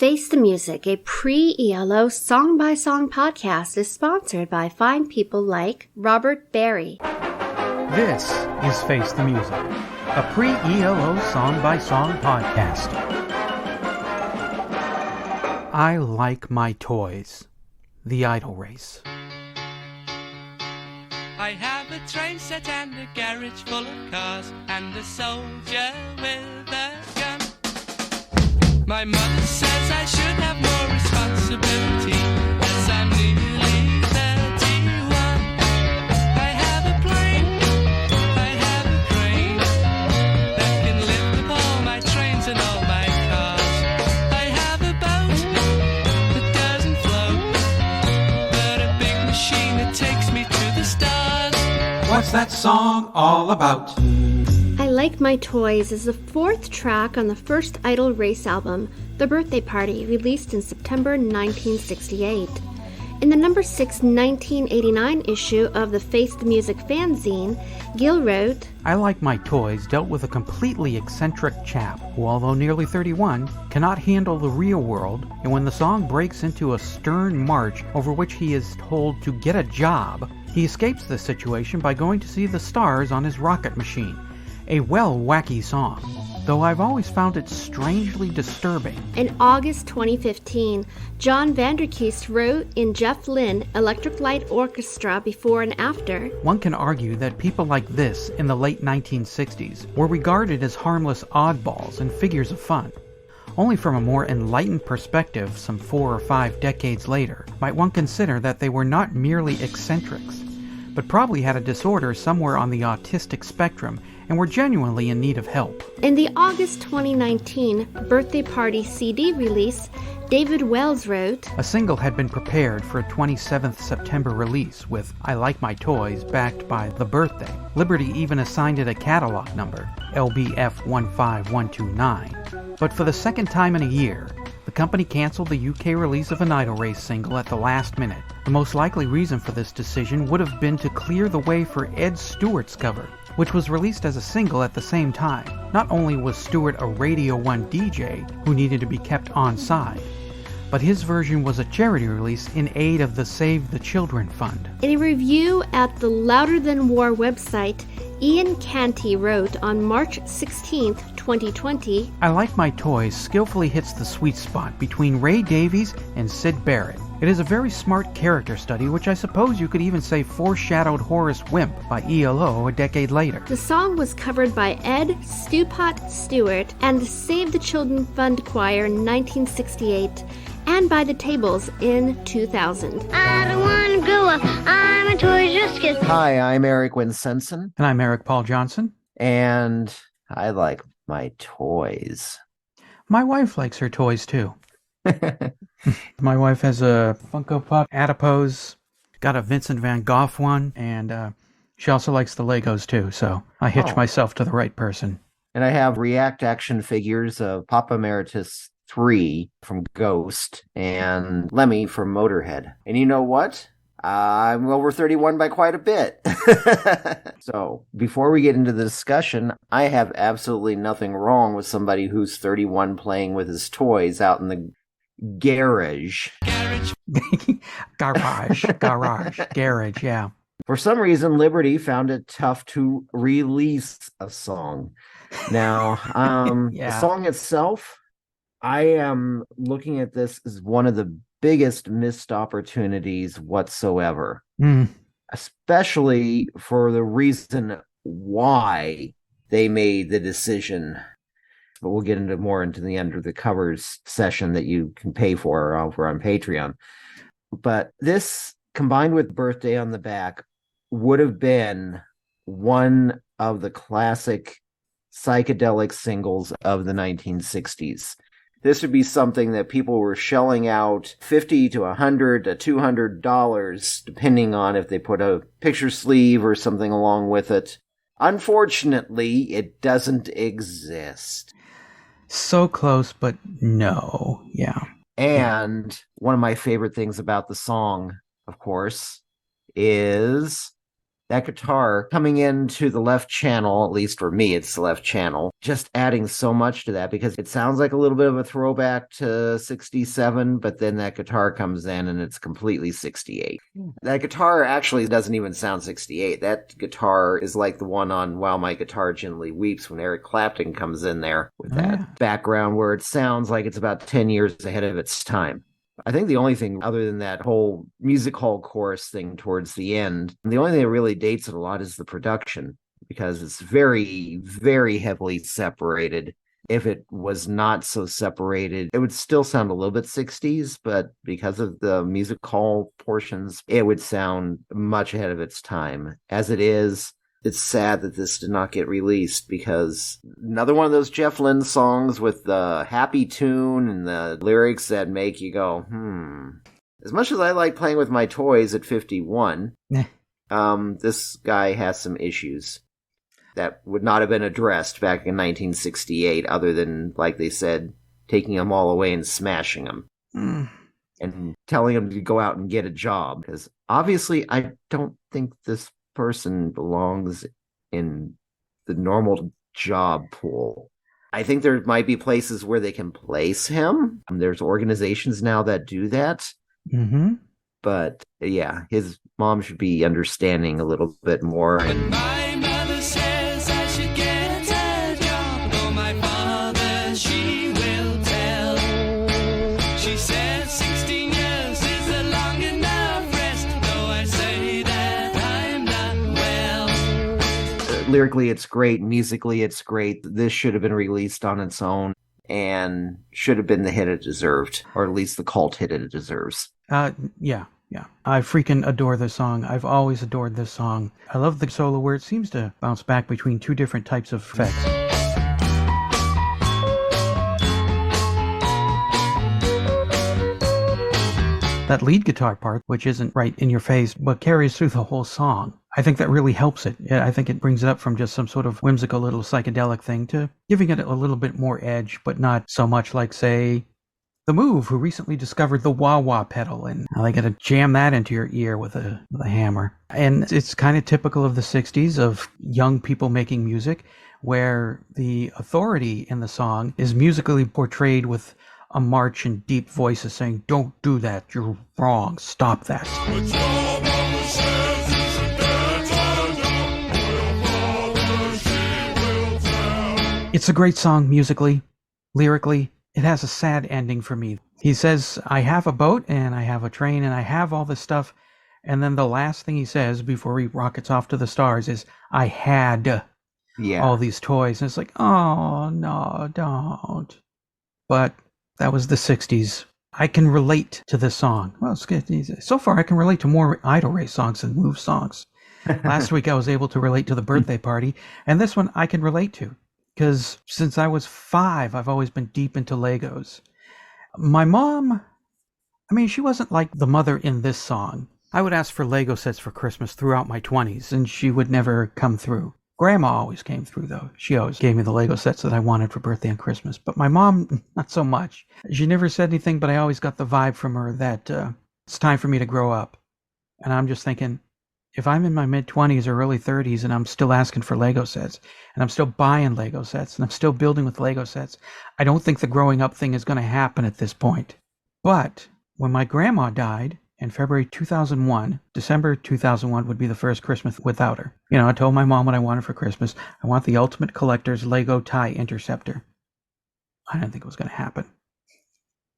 Face the Music, a pre-E.L.O. song-by-song podcast, is sponsored by fine people like Robert Barry. This is Face the Music, a pre-E.L.O. song-by-song podcast. I Like My Toys, the Idol Race. I have a train set and a garage full of cars and a soldier with a gun. My mother says I should have more responsibility as I'm nearly 31. I have a plane, I have a crane that can lift up all my trains and all my cars. I have a boat that doesn't float, but a big machine that takes me to the stars. What's that song all about? I Like My Toys is the fourth track on the first Idol Race album, The Birthday Party, released in September 1968. In the number 6 1989 issue of the Face the Music fanzine, Gil wrote, I Like My Toys dealt with a completely eccentric chap who, although nearly 31, cannot handle the real world, and when the song breaks into a stern march over which he is told to get a job, he escapes this situation by going to see the stars on his rocket machine. A wacky song, though I've always found it strangely disturbing. In August 2015, John Vanderkeest wrote in Jeff Lynne, Electric Light Orchestra Before and After, One can argue that people like this in the late 1960s were regarded as harmless oddballs and figures of fun. Only from a more enlightened perspective, some 4 or 5 decades later, might one consider that they were not merely eccentrics, but probably had a disorder somewhere on the autistic spectrum and were genuinely in need of help. In the August 2019 Birthday Party CD release, David Wells wrote, A single had been prepared for a 27th September release with I Like My Toys backed by The Birthday. Liberty even assigned it a catalog number, LBF15129. But for the second time in a year, the company canceled the UK release of an Idol Race single at the last minute. The most likely reason for this decision would have been to clear the way for Ed Stewart's cover, which was released as a single at the same time. Not only was Stewart a Radio 1 DJ who needed to be kept on side, but his version was a charity release in aid of the Save the Children Fund. In a review at the Louder Than War website, Ian Canty wrote on March 16, 2020, I Like My Toys skillfully hits the sweet spot between Ray Davies and Syd Barrett. It is a very smart character study, which I suppose you could even say foreshadowed Horace Wimp by E.L.O. a decade later. The song was covered by Ed Stewpot Stewart and the Save the Children Fund Choir in 1968, and by the Tables in 2000. I don't want to grow up. I'm a toy just kid. Hi, I'm Eric Winsenson, And I'm Eric Paul Johnson. and I like my toys. My wife likes her toys too. My wife has a Funko Pop Adipose, got a Vincent van Gogh one, and she also likes the Legos too, so I hitch myself to the right person. And I have React action figures of Papa Emeritus 3 from Ghost and Lemmy from Motorhead. And you know what? I'm over 31 by quite a bit. So, before we get into the discussion, I have absolutely nothing wrong with somebody who's 31 playing with his toys out in the garage. Garage, yeah. For some reason, Liberty found it tough to release a song. Now, Yeah. The song itself, I am looking at this as one of the biggest missed opportunities whatsoever, especially for the reason why they made the decision. But we'll get into the Under the Covers session that you can pay for over on Patreon. But this, combined with Birthday on the Back, would have been one of the classic psychedelic singles of the 1960s. This would be something that people were shelling out $50 to $100 to $200, depending on if they put a picture sleeve or something along with it. Unfortunately, it doesn't exist. So close, but no. Yeah. And one of my favorite things about the song, of course, is That guitar coming into the left channel, at least for me, it's the left channel, just adding so much to that because it sounds like a little bit of a throwback to 67, but then that guitar comes in and it's completely 68. That guitar actually doesn't even sound 68. That guitar is like the one on While My Guitar Gently Weeps when Eric Clapton comes in there with that background where it sounds like it's about 10 years ahead of its time. I think the only thing other than that whole music hall chorus thing towards the end, the only thing that really dates it a lot is the production because it's very, very heavily separated. If it was not so separated, it would still sound a little bit 60s, but because of the music hall portions, it would sound much ahead of its time. As it is, it's sad that this did not get released because another one of those Jeff Lynne songs with the happy tune and the lyrics that make you go, As much as I like playing with my toys at 51, this guy has some issues that would not have been addressed back in 1968 other than, like they said, taking them all away and smashing them. And telling them to go out and get a job. Because obviously I don't think this person belongs in the normal job pool. I think there might be places where they can place him. There's organizations now that do that. Mm-hmm. But yeah, his mom should be understanding a little bit more. But my mother says I should get a job. Though my father, she will tell. She says 16 years is a long enough rest. Though I say that I'm not well. Lyrically, it's great. Musically, it's great. This should have been released on its own and should have been the hit it deserved, or at least the cult hit it deserves. Yeah. I freaking adore this song. I've always adored this song. I love the solo where it seems to bounce back between two different types of effects. That lead guitar part, which isn't right in your face, but carries through the whole song, I think that really helps it. Yeah, I think it brings it up from just some sort of whimsical little psychedelic thing to giving it a little bit more edge, but not so much like, say, The Move, who recently discovered the wah-wah pedal, and they got to jam that into your ear with a hammer. And it's kind of typical of the 60s of young people making music, where the authority in the song is musically portrayed with a march and deep voices saying, "Don't do that, you're wrong, stop that." It's a great song musically, lyrically. It has a sad ending for me. He says, I have a boat and I have a train and I have all this stuff. And then the last thing he says before he rockets off to the stars is, I had all these toys. And it's like, oh, no, don't. But that was the 60s. I can relate to this song. Well, it's good. So far, I can relate to more Idol Race songs than Move songs. Last week, I was able to relate to the birthday party. And this one, I can relate to. Because since I was 5, I've always been deep into Legos. My mom, she wasn't like the mother in this song. I would ask for Lego sets for Christmas throughout my 20s, and she would never come through. Grandma always came through, though. She always gave me the Lego sets that I wanted for birthday and Christmas. But my mom, not so much. She never said anything, but I always got the vibe from her that it's time for me to grow up. And I'm just thinking, if I'm in my mid-20s or early 30s and I'm still asking for Lego sets, and I'm still buying Lego sets, and I'm still building with Lego sets, I don't think the growing up thing is going to happen at this point. But when my grandma died in February 2001, December 2001 would be the first Christmas without her. I told my mom what I wanted for Christmas. I want the Ultimate Collector's Lego TIE Interceptor. I didn't think it was going to happen.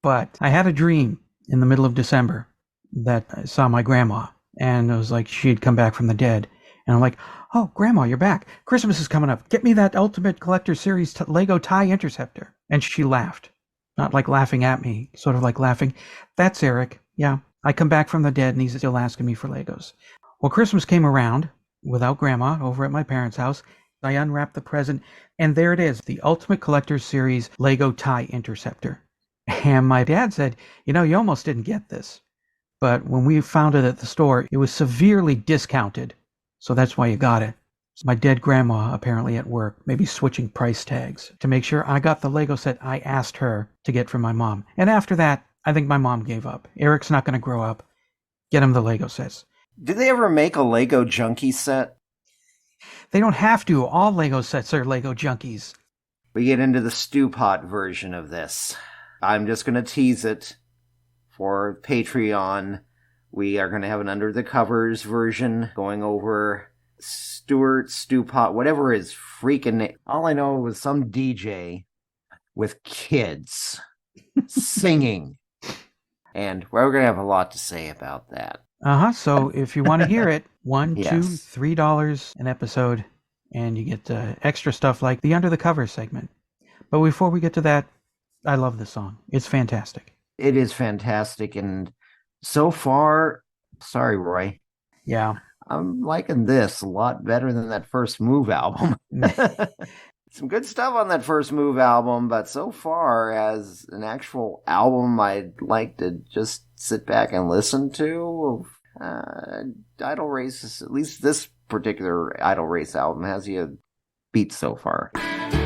But I had a dream in the middle of December that I saw my grandma. And it was like she had come back from the dead. And I'm like, oh, Grandma, you're back. Christmas is coming up. Get me that Ultimate Collector Series Lego TIE Interceptor. And she laughed. Not like laughing at me, sort of like laughing. That's Eric. Yeah, I come back from the dead and he's still asking me for Legos. Well, Christmas came around without Grandma over at my parents' house. I unwrapped the present, and there it is, the Ultimate Collector Series Lego TIE Interceptor. And my dad said, you almost didn't get this. But when we found it at the store, it was severely discounted. So that's why you got it. So my dead grandma apparently at work, maybe switching price tags to make sure I got the Lego set I asked her to get from my mom. And after that, I think my mom gave up. Eric's not going to grow up. Get him the Lego sets. Did they ever make a Lego Junkie set? They don't have to. All Lego sets are Lego Junkies. We get into the stew pot version of this. I'm just going to tease it for Patreon. We are going to have an under the covers version going over Stuart, stew pot, whatever is freaking. All I know was some DJ with kids singing. And we're going to have a lot to say about that. So if you want to hear it, $1, Yes. $2, $3 an episode, and you get extra stuff like the Under the Cover segment. But before we get to that, I love this song. It's fantastic. It is fantastic, and so far, sorry, Roy. Yeah. I'm liking this a lot better than that First Move album. Some good stuff on that First Move album, but so far as an actual album I'd like to just sit back and listen to, Idle Race, at least this particular Idle Race album, has you beat so far.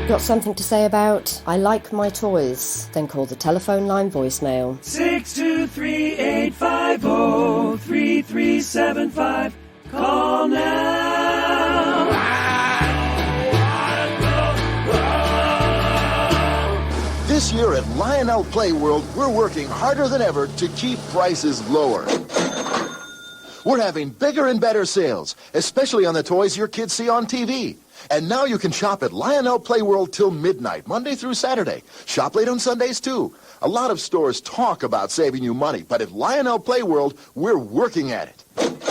Got something to say about I Like My Toys? Then call the telephone line voicemail. 623-850-3375. Call now. This year at Lionel Play World, we're working harder than ever to keep prices lower. We're having bigger and better sales, especially on the toys your kids see on TV. And now you can shop at Lionel Play World till midnight, Monday through Saturday. Shop late on Sundays, too. A lot of stores talk about saving you money, but at Lionel Play World, we're working at it.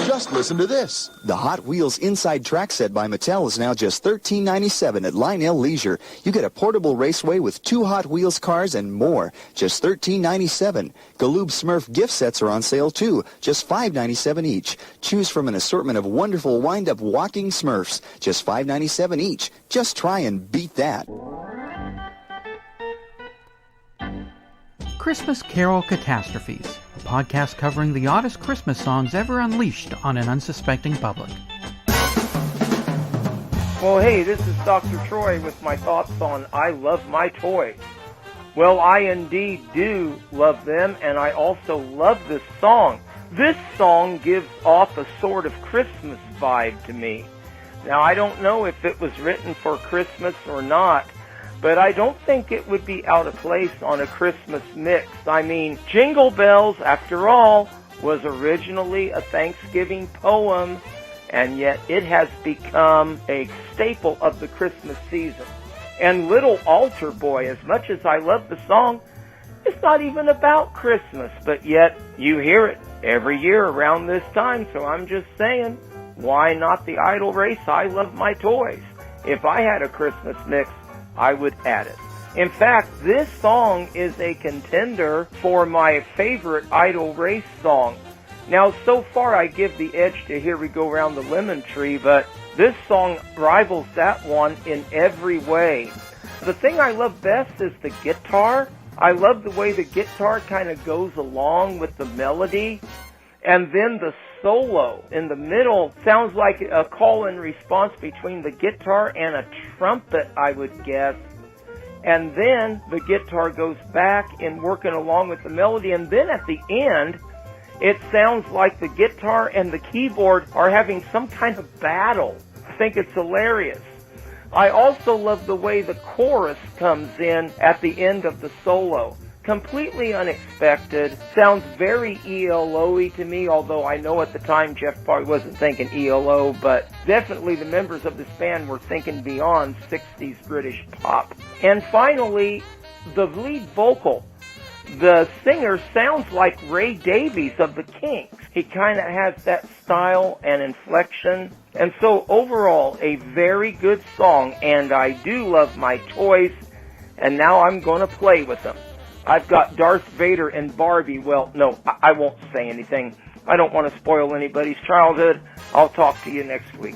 Just listen to this. The Hot Wheels Inside Track Set by Mattel is now just $13.97 at Lionel Leisure. You get a portable raceway with 2 Hot Wheels cars and more, just $13.97. Galoob Smurf gift sets are on sale too, just $5.97 each. Choose from an assortment of wonderful wind-up walking Smurfs, just $5.97 each. Just try and beat that. Christmas Carol Catastrophes, a podcast covering the oddest Christmas songs ever unleashed on an unsuspecting public. Well, hey, this is Dr. Troy with my thoughts on I Love My Toys. Well, I indeed do love them, and I also love this song. This song gives off a sort of Christmas vibe to me. Now, I don't know if it was written for Christmas or not, but I don't think it would be out of place on a Christmas mix. I mean, Jingle Bells, after all, was originally a Thanksgiving poem, and yet it has become a staple of the Christmas season. And Little Altar Boy, as much as I love the song, it's not even about Christmas, but yet you hear it every year around this time, so I'm just saying, why not the Idle Race, I Love My Toys? If I had a Christmas mix, I would add it. In fact, this song is a contender for my favorite Idle Race song. Now, so far I give the edge to Here We Go Round the Lemon Tree, but this song rivals that one in every way. The thing I love best is the guitar. I love the way the guitar kind of goes along with the melody. And then the solo in the middle sounds like a call and response between the guitar and a trumpet, I would guess. And then the guitar goes back in working along with the melody. And then at the end, it sounds like the guitar and the keyboard are having some kind of battle. I think it's hilarious. I also love the way the chorus comes in at the end of the solo. Completely unexpected. Sounds very E.L.O.y to me, although I know at the time Jeff probably wasn't thinking E.L.O., but definitely the members of this band were thinking beyond 60s British pop. And finally, the lead vocal. The singer sounds like Ray Davies of the Kinks. He kind of has that style and inflection. And so overall, a very good song, and I do love my toys, and now I'm going to play with them. I've got Darth Vader and Barbie. Well, no, I won't say anything. I don't want to spoil anybody's childhood. I'll talk to you next week.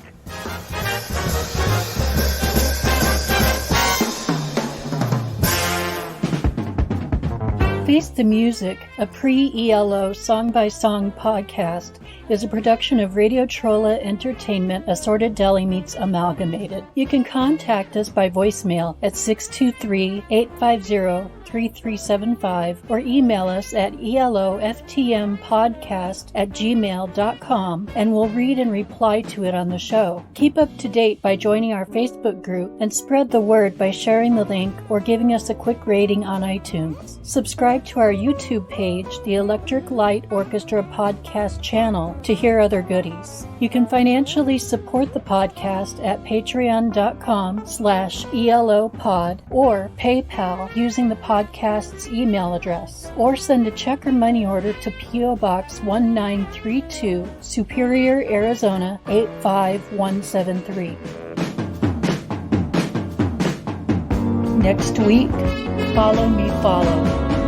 Face the Music, a pre-E.L.O. song-by-song podcast, is a production of Radio Trolla Entertainment, Assorted Deli Meats Amalgamated. You can contact us by voicemail at 623-850-3375. 888-848-3375 or email us at eloftmpodcast@gmail.com and we'll read and reply to it on the show. Keep up to date by joining our Facebook group and spread the word by sharing the link or giving us a quick rating on iTunes. Subscribe to our YouTube page, the Electric Light Orchestra Podcast channel, to hear other goodies. You can financially support the podcast at patreon.com/ELOpod or PayPal using the podcast's email address, or send a check or money order to P.O. Box 1932, Superior, Arizona 85173. Next week, Follow Me Follow.